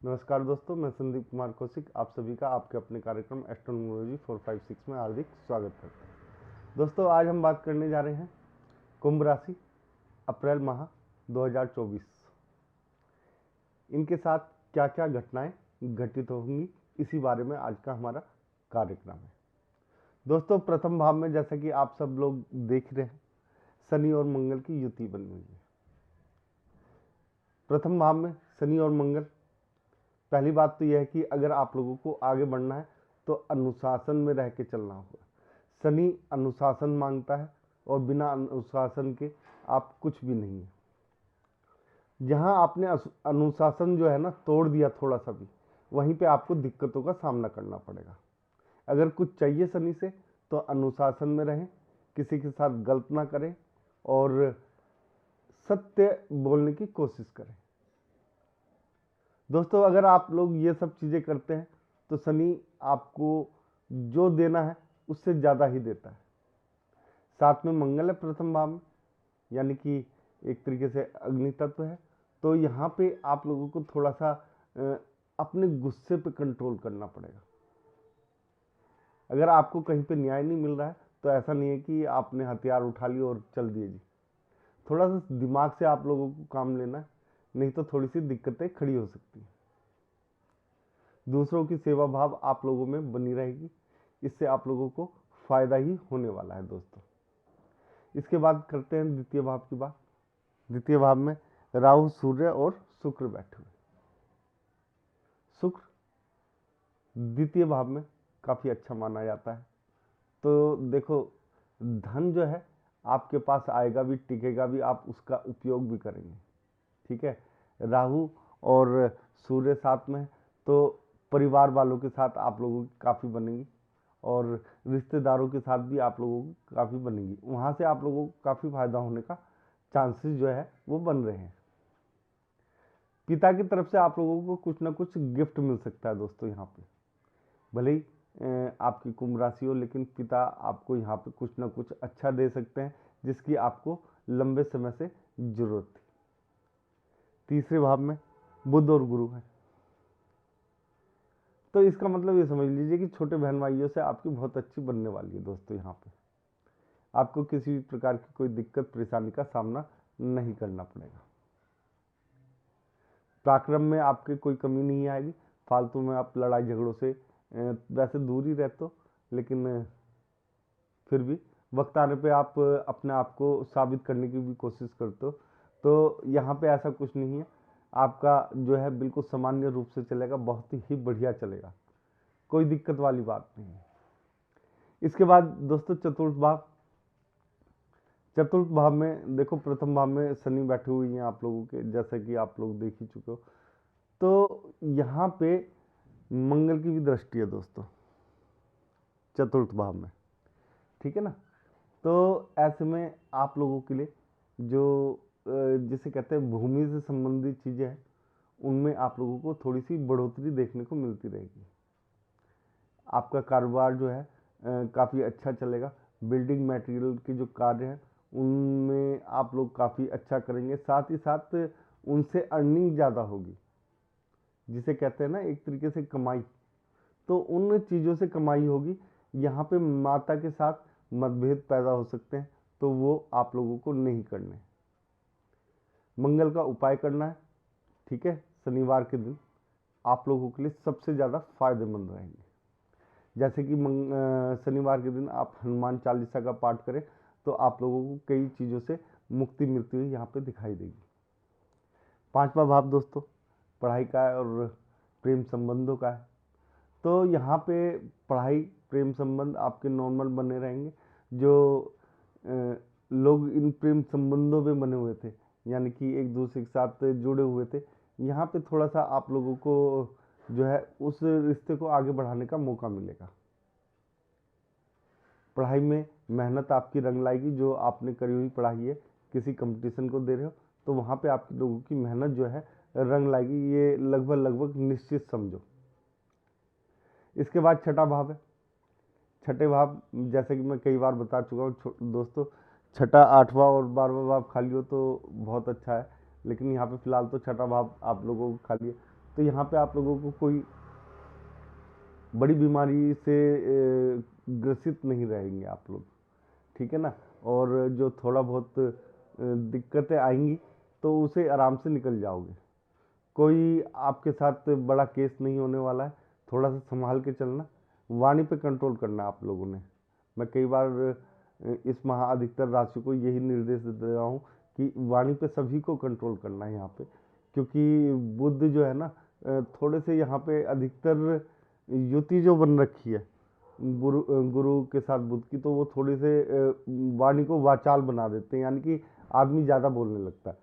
नमस्कार दोस्तों, मैं संदीप कुमार कौशिक आप सभी का आपके अपने कार्यक्रम एस्ट्रोनोमोलॉजी 456 में हार्दिक स्वागत करता हूँ। दोस्तों, आज हम बात करने जा रहे हैं कुंभ राशि अप्रैल माह 2024 इनके साथ क्या क्या घटनाएं घटित होंगी, इसी बारे में आज का हमारा कार्यक्रम है। दोस्तों, प्रथम भाव में जैसा कि आप सब लोग देख रहे हैं, शनि और मंगल की युति बनी हुई है। प्रथम भाव में शनि और मंगल, पहली बात तो यह है कि अगर आप लोगों को आगे बढ़ना है तो अनुशासन में रह के चलना होगा। शनि अनुशासन मांगता है और बिना अनुशासन के आप कुछ भी नहीं है। जहां आपने अनुशासन जो है ना तोड़ दिया थोड़ा सा भी, वहीं पे आपको दिक्कतों का सामना करना पड़ेगा। अगर कुछ चाहिए शनि से तो अनुशासन में रहें, किसी के साथ गलत ना करें और सत्य बोलने की कोशिश करें। दोस्तों, अगर आप लोग ये सब चीज़ें करते हैं तो शनि आपको जो देना है उससे ज़्यादा ही देता है। साथ में मंगल है प्रथम भाव में, यानी कि एक तरीके से अग्नि तत्व है। तो यहाँ पे आप लोगों को थोड़ा सा अपने गुस्से पे कंट्रोल करना पड़ेगा। अगर आपको कहीं पे न्याय नहीं मिल रहा है तो ऐसा नहीं है कि आपने हथियार उठा लिए और चल दिए जी। थोड़ा सा दिमाग से आप लोगों को काम लेना है, नहीं तो थोड़ी सी दिक्कतें खड़ी हो सकती हैं। दूसरों की सेवा भाव आप लोगों में बनी रहेगी, इससे आप लोगों को फायदा ही होने वाला है। दोस्तों, इसके बाद करते हैं द्वितीय भाव की बात। द्वितीय भाव में राहु, सूर्य और शुक्र बैठे हुए। शुक्र द्वितीय भाव में काफ़ी अच्छा माना जाता है। तो देखो, धन जो है आपके पास आएगा भी, टिकेगा भी, आप उसका उपयोग भी करेंगे। ठीक है, राहु और सूर्य साथ में, तो परिवार वालों के साथ आप लोगों की काफ़ी बनेगी और रिश्तेदारों के साथ भी आप लोगों की काफ़ी बनेगी। वहाँ से आप लोगों को काफ़ी फायदा होने का चांसेस जो है वो बन रहे हैं। पिता की तरफ से आप लोगों को कुछ ना कुछ गिफ्ट मिल सकता है। दोस्तों, यहाँ पे भले ही आपकी कुंभ राशि हो, लेकिन पिता आपको यहाँ पे कुछ ना कुछ अच्छा दे सकते हैं जिसकी आपको लंबे समय से जरूरत थी। तीसरे भाव में बुध और गुरु है, तो इसका मतलब ये समझ लीजिए कि छोटे बहन भाइयों से आपकी बहुत अच्छी बनने वाली है। दोस्तों, यहाँ पे आपको किसी भी प्रकार की कोई दिक्कत परेशानी का सामना नहीं करना पड़ेगा। पराक्रम में आपके कोई कमी नहीं आएगी। फालतू में आप लड़ाई झगड़ों से वैसे दूर ही रहते हो, लेकिन फिर भी वक्त आने पे आप अपने आप को साबित करने की भी कोशिश करते हो। तो यहाँ पे ऐसा कुछ नहीं है, आपका जो है बिल्कुल सामान्य रूप से चलेगा, बहुत ही बढ़िया चलेगा, कोई दिक्कत वाली बात नहीं है। इसके बाद दोस्तों चतुर्थ भाव। चतुर्थ भाव में देखो, प्रथम भाव में शनि बैठे हुए हैं आप लोगों के, जैसा कि आप लोग देख ही चुके हो। तो यहाँ पे मंगल की भी दृष्टि है दोस्तों चतुर्थ भाव में, ठीक है ना। तो ऐसे में आप लोगों के लिए जो जिसे कहते हैं भूमि से संबंधित चीज़ें हैं, उनमें आप लोगों को थोड़ी सी बढ़ोतरी देखने को मिलती रहेगी। आपका कारोबार जो है काफ़ी अच्छा चलेगा। बिल्डिंग मटेरियल के जो कार्य हैं उनमें आप लोग काफ़ी अच्छा करेंगे। साथ ही साथ उनसे अर्निंग ज़्यादा होगी, जिसे कहते हैं ना एक तरीके से कमाई। तो उन चीज़ों से कमाई होगी। यहाँ पे माता के साथ मतभेद पैदा हो सकते हैं, तो वो आप लोगों को नहीं करने। मंगल का उपाय करना है, ठीक है। शनिवार के दिन आप लोगों के लिए सबसे ज़्यादा फायदेमंद रहेंगे। जैसे कि शनिवार के दिन आप हनुमान चालीसा का पाठ करें तो आप लोगों को कई चीज़ों से मुक्ति मिलती हुई यहाँ पे दिखाई देगी। पांचवा भाव दोस्तों पढ़ाई का है और प्रेम संबंधों का है। तो यहाँ पे पढ़ाई प्रेम संबंध आपके नॉर्मल बने रहेंगे। जो लोग इन प्रेम संबंधों में बने हुए थे, यानी कि एक दूसरे के साथ जुड़े हुए थे, यहाँ पे थोड़ा सा आप लोगों को जो है उस रिश्ते को आगे बढ़ाने का मौका मिलेगा। पढ़ाई में मेहनत आपकी रंग लाएगी। जो आपने करी हुई पढ़ाई है, किसी कंपटीशन को दे रहे हो, तो वहाँ पे आप लोगों की मेहनत जो है रंग लाएगी, ये लगभग लगभग निश्चित समझो। इसके बाद छठा भाव है। छठे भाव जैसे कि मैं कई बार बता चुका हूँ दोस्तों, छठा, आठवां और 12वां भाव खाली हो तो बहुत अच्छा है, लेकिन यहाँ पे फिलहाल तो छठा भाव आप लोगों को खाली है। तो यहाँ पे आप लोगों को कोई बड़ी बीमारी से ग्रसित नहीं रहेंगे आप लोग, ठीक है ना। और जो थोड़ा बहुत दिक्कतें आएंगी तो उसे आराम से निकल जाओगे। कोई आपके साथ बड़ा केस नहीं होने वाला है, थोड़ा सा संभाल के चलना, वाणी पे कंट्रोल करना आप लोगों ने। मैं कई बार इस माह अधिकतर राशि को यही निर्देश दे रहा हूँ कि वाणी पे सभी को कंट्रोल करना है यहाँ पे, क्योंकि बुध जो है ना थोड़े से यहाँ पे अधिकतर युति जो बन रखी है गुरु के साथ बुध की, तो वो थोड़ी से वाणी को वाचाल बना देते हैं, यानी कि आदमी ज़्यादा बोलने लगता है।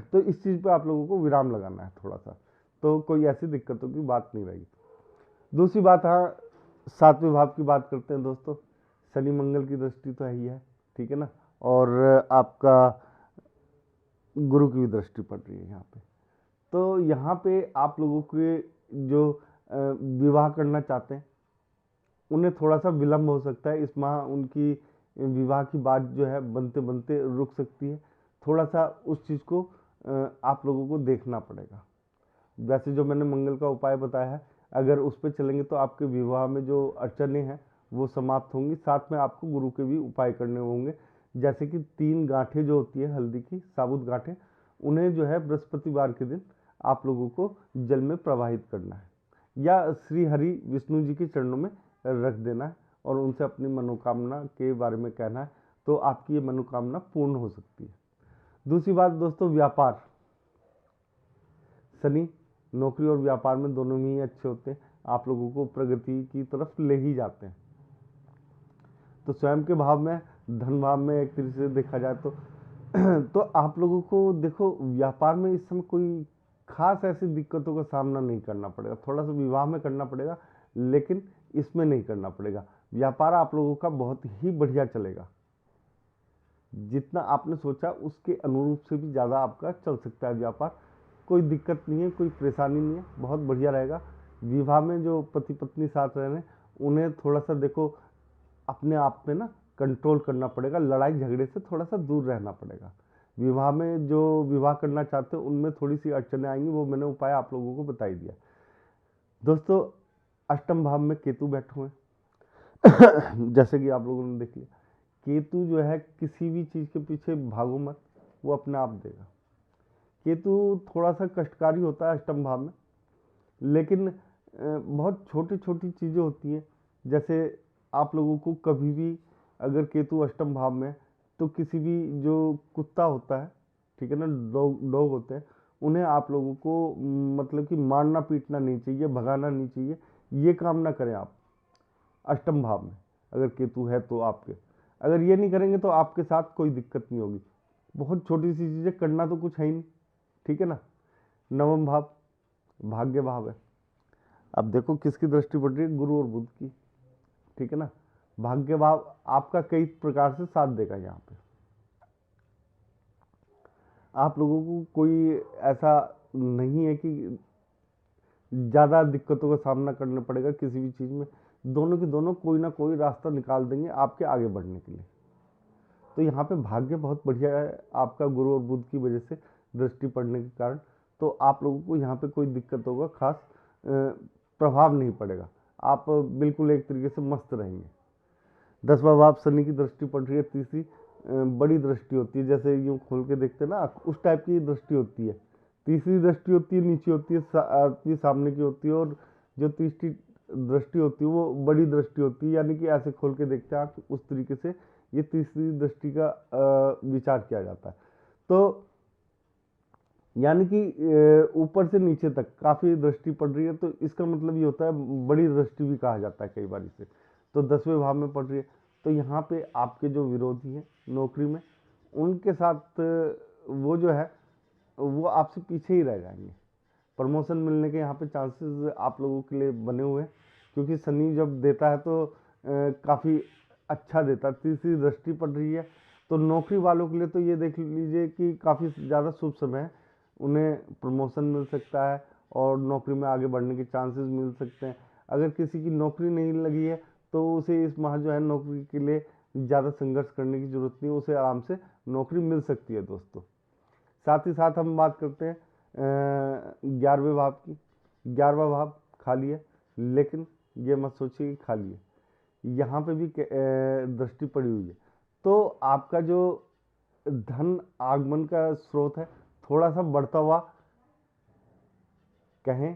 तो इस चीज़ पे आप लोगों को विराम लगाना है थोड़ा सा, तो कोई ऐसी दिक्कतों की बात नहीं रहेगी। दूसरी बात, हाँ, 7वें भाव की बात करते हैं दोस्तों। शनि मंगल की दृष्टि तो है ही है, ठीक है ना, और आपका गुरु की भी दृष्टि पड़ रही है यहाँ पे। तो यहाँ पे आप लोगों के जो विवाह करना चाहते हैं उन्हें थोड़ा सा विलंब हो सकता है इस माह। उनकी विवाह की बात जो है बनते बनते रुक सकती है, थोड़ा सा उस चीज़ को आप लोगों को देखना पड़ेगा। वैसे जो मैंने मंगल का उपाय बताया है, अगर उस पर चलेंगे तो आपके विवाह में जो अड़चने हैं वो समाप्त होंगी। साथ में आपको गुरु के भी उपाय करने होंगे, जैसे कि 3 गांठें जो होती है हल्दी की, साबुत गांठें, उन्हें जो है बृहस्पतिवार के दिन आप लोगों को जल में प्रवाहित करना है, या श्री हरि विष्णु जी के चरणों में रख देना है और उनसे अपनी मनोकामना के बारे में कहना है, तो आपकी ये मनोकामना पूर्ण हो सकती है। दूसरी बात दोस्तों, व्यापार। शनि नौकरी और व्यापार में दोनों में ही अच्छे होते हैं, आप लोगों को प्रगति की तरफ ले ही जाते हैं। तो स्वयं के भाव में, धन भाव में एक तरीके से देखा जाए तो आप लोगों को देखो व्यापार में इस समय कोई खास ऐसी दिक्कतों का सामना नहीं करना पड़ेगा। थोड़ा सा विवाह में करना पड़ेगा, लेकिन इसमें नहीं करना पड़ेगा। व्यापार आप लोगों का बहुत ही बढ़िया चलेगा, जितना आपने सोचा उसके अनुरूप से भी ज़्यादा आपका चल सकता है व्यापार। कोई दिक्कत नहीं है, कोई परेशानी नहीं है, बहुत बढ़िया रहेगा। विवाह में जो पति पत्नी साथ रह रहे हैं उन्हें थोड़ा सा देखो अपने आप में ना कंट्रोल करना पड़ेगा, लड़ाई झगड़े से थोड़ा सा दूर रहना पड़ेगा। विवाह में जो विवाह करना चाहते हो उनमें थोड़ी सी अड़चनें आएंगी, वो मैंने उपाय आप लोगों को बता ही दिया। दोस्तों, अष्टम भाव में केतु बैठे हुए हैं जैसे कि आप लोगों ने देख लिया, केतु जो है किसी भी चीज़ के पीछे भागो मत, वो अपने आप देगा। केतु थोड़ा सा कष्टकारी होता है अष्टम भाव में, लेकिन बहुत छोटी छोटी चीज़ें होती हैं। जैसे आप लोगों को कभी भी अगर केतु अष्टम भाव में, तो किसी भी जो कुत्ता होता है, ठीक है ना, डॉग होते हैं, उन्हें आप लोगों को मतलब कि मारना पीटना नहीं चाहिए, भगाना नहीं चाहिए। ये काम ना करें आप अष्टम भाव में अगर केतु है तो। आपके अगर ये नहीं करेंगे तो आपके साथ कोई दिक्कत नहीं होगी। बहुत छोटी सी चीज़ें, करना तो कुछ है ही नहीं, ठीक है ना। नवम भाव भाग्य भाव है। अब देखो किसकी दृष्टि पड़ रही है, गुरु और बुध की, ठीक है ना। भाग्य भाव आपका कई प्रकार से साथ देगा। यहाँ पे आप लोगों को कोई ऐसा नहीं है कि ज़्यादा दिक्कतों का सामना करना पड़ेगा किसी भी चीज़ में। दोनों के दोनों कोई ना कोई रास्ता निकाल देंगे आपके आगे बढ़ने के लिए। तो यहाँ पे भाग्य बहुत बढ़िया है आपका, गुरु और बुध की वजह से दृष्टि पड़ने के कारण। तो आप लोगों को यहाँ पे कोई दिक्कतों का खास प्रभाव नहीं पड़ेगा, आप बिल्कुल एक तरीके से मस्त रहेंगे। 10वां भाव शनि की दृष्टि पड़ रही है, तीसरी बड़ी दृष्टि होती है, जैसे यूँ खोल के देखते हैं ना उस टाइप की दृष्टि होती है। तीसरी दृष्टि होती है नीचे होती है, सामने की होती है, और जो तीसरी दृष्टि होती है वो बड़ी दृष्टि होती है, यानी कि ऐसे खोल के देखते हैं आप, उस तरीके से ये तीसरी दृष्टि का विचार किया जाता है। तो यानी कि ऊपर से नीचे तक काफ़ी दृष्टि पड़ रही है, तो इसका मतलब ये होता है बड़ी दृष्टि भी कहा जाता है कई बार इसे। तो 10वें भाव में पड़ रही है, तो यहाँ पे आपके जो विरोधी हैं नौकरी में, उनके साथ वो जो है वो आपसे पीछे ही रह जाएंगे। प्रमोशन मिलने के यहाँ पे चांसेस आप लोगों के लिए बने हुए हैं, क्योंकि शनि जब देता है तो काफ़ी अच्छा देता है। तीसरी दृष्टि पड़ रही है, तो नौकरी वालों के लिए तो ये देख लीजिए कि काफ़ी ज़्यादा शुभ समय है, उन्हें प्रमोशन मिल सकता है और नौकरी में आगे बढ़ने के चांसेस मिल सकते हैं। अगर किसी की नौकरी नहीं लगी है तो उसे इस माह जो है नौकरी के लिए ज़्यादा संघर्ष करने की ज़रूरत नहीं है, उसे आराम से नौकरी मिल सकती है दोस्तों। साथ ही साथ हम बात करते हैं 11वें भाव की, 11वां भाव खाली है, लेकिन ये मत सोचिए कि खाली है, यहाँ पे भी दृष्टि पड़ी हुई है। तो आपका जो धन आगमन का स्रोत है थोड़ा सा बढ़ता हुआ कहें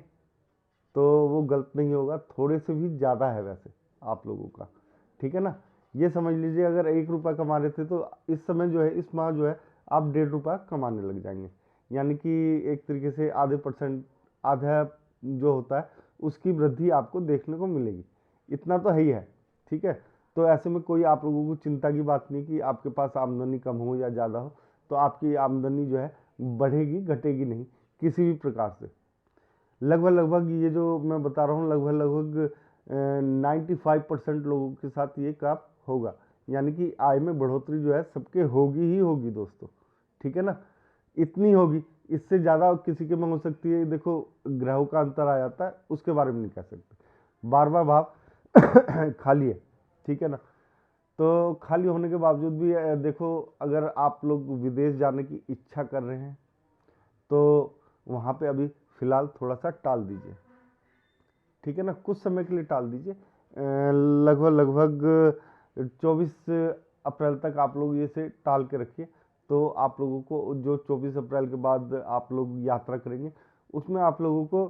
तो वो गलत नहीं होगा, थोड़े से भी ज़्यादा है वैसे आप लोगों का, ठीक है ना। ये समझ लीजिए अगर 1 रुपया कमा रहे थे तो इस समय जो है, इस माह जो है आप 1.5 रुपया कमाने लग जाएंगे, यानी कि एक तरीके से आधे% आधा जो होता है उसकी वृद्धि आपको देखने को मिलेगी। इतना तो है ही है, ठीक है। तो ऐसे में कोई आप लोगों को चिंता की बात नहीं कि आपके पास आमदनी कम हो या ज़्यादा हो, तो आपकी आमदनी जो है बढ़ेगी घटेगी नहीं किसी भी प्रकार से। लगभग ये जो मैं बता रहा हूँ लगभग 95% लोगों के साथ ये काम होगा, यानी कि आय में बढ़ोतरी जो है सबके होगी ही होगी दोस्तों, ठीक है ना। इतनी होगी, इससे ज़्यादा किसी के में हो सकती है। देखो ग्रहों का अंतर आ जाता है, उसके बारे में नहीं कह सकते। 12वां भाव खाली है, ठीक है ना। तो खाली होने के बावजूद भी देखो अगर आप लोग विदेश जाने की इच्छा कर रहे हैं तो वहाँ पे अभी फिलहाल थोड़ा सा टाल दीजिए, ठीक है ना, कुछ समय के लिए टाल दीजिए। लगभग 24 अप्रैल तक आप लोग ये से टाल के रखिए, तो आप लोगों को जो 24 अप्रैल के बाद आप लोग यात्रा करेंगे उसमें आप लोगों को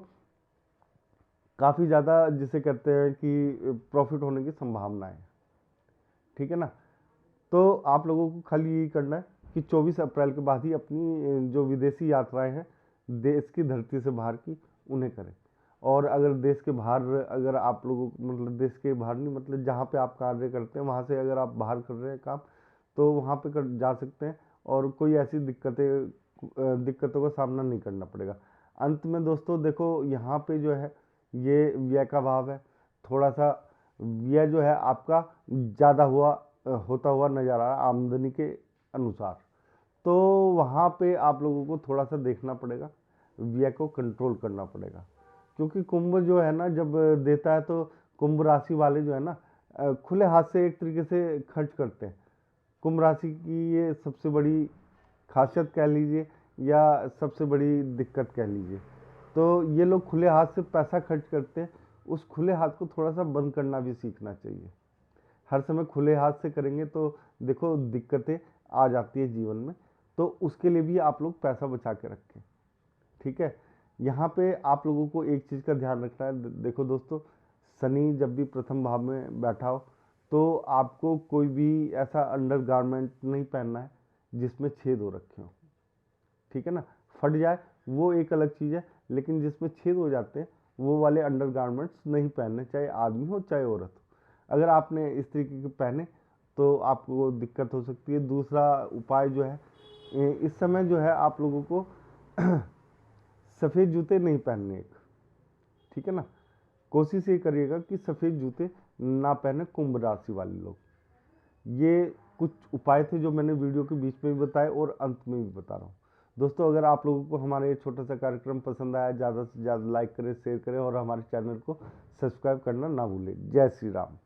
काफ़ी ज़्यादा जिसे कहते हैं कि प्रॉफिट होने की संभावना है, ठीक है ना। तो आप लोगों को खाली यही करना है कि 24 अप्रैल के बाद ही अपनी जो विदेशी यात्राएं हैं देश की धरती से बाहर की उन्हें करें। और अगर देश के बाहर, अगर आप लोगों को मतलब देश के बाहर नहीं, मतलब जहाँ पे आप कार्य करते हैं वहाँ से अगर आप बाहर कर रहे हैं काम, तो वहाँ पे जा सकते हैं और कोई ऐसी दिक्कतों का सामना नहीं करना पड़ेगा। अंत में दोस्तों देखो यहाँ पे जो है ये व्यय का भाव है, थोड़ा सा व्यय जो है आपका ज़्यादा होता हुआ नजर आ रहा है आमदनी के अनुसार, तो वहाँ पे आप लोगों को थोड़ा सा देखना पड़ेगा, व्यय को कंट्रोल करना पड़ेगा। क्योंकि कुंभ जो है ना जब देता है तो कुंभ राशि वाले जो है ना खुले हाथ से एक तरीके से खर्च करते हैं। कुंभ राशि की ये सबसे बड़ी खासियत कह लीजिए या सबसे बड़ी दिक्कत कह लीजिए। तो ये लोग खुले हाथ से पैसा खर्च करते हैं, उस खुले हाथ को थोड़ा सा बंद करना भी सीखना चाहिए। हर समय खुले हाथ से करेंगे तो देखो दिक्कतें आ जाती है जीवन में, तो उसके लिए भी आप लोग पैसा बचा के रखें, ठीक है। यहाँ पे आप लोगों को एक चीज़ का ध्यान रखना है। देखो दोस्तों, शनि जब भी प्रथम भाव में बैठा हो तो आपको कोई भी ऐसा अंडर गारमेंट नहीं पहनना है जिसमें छेद हो रखे हों, ठीक है ना। फट जाए वो एक अलग चीज़ है, लेकिन जिसमें छेद हो जाते हैं वो वाले अंडर गारमेंट्स नहीं पहनने, चाहे आदमी हो चाहे औरत हो। अगर आपने इस तरीके के पहने तो आपको दिक्कत हो सकती है। दूसरा उपाय जो है, इस समय जो है आप लोगों को सफ़ेद जूते नहीं पहनने एक, ठीक है ना। कोशिश ये करिएगा कि सफ़ेद जूते ना पहने कुंभ राशि वाले लोग। ये कुछ उपाय थे जो मैंने वीडियो के बीच में भी बताए और अंत में भी बता रहा हूँ। दोस्तों अगर आप लोगों को हमारा ये छोटा सा कार्यक्रम पसंद आया, ज़्यादा से ज़्यादा लाइक करें, शेयर करें और हमारे चैनल को सब्सक्राइब करना ना भूलें। जय श्री राम।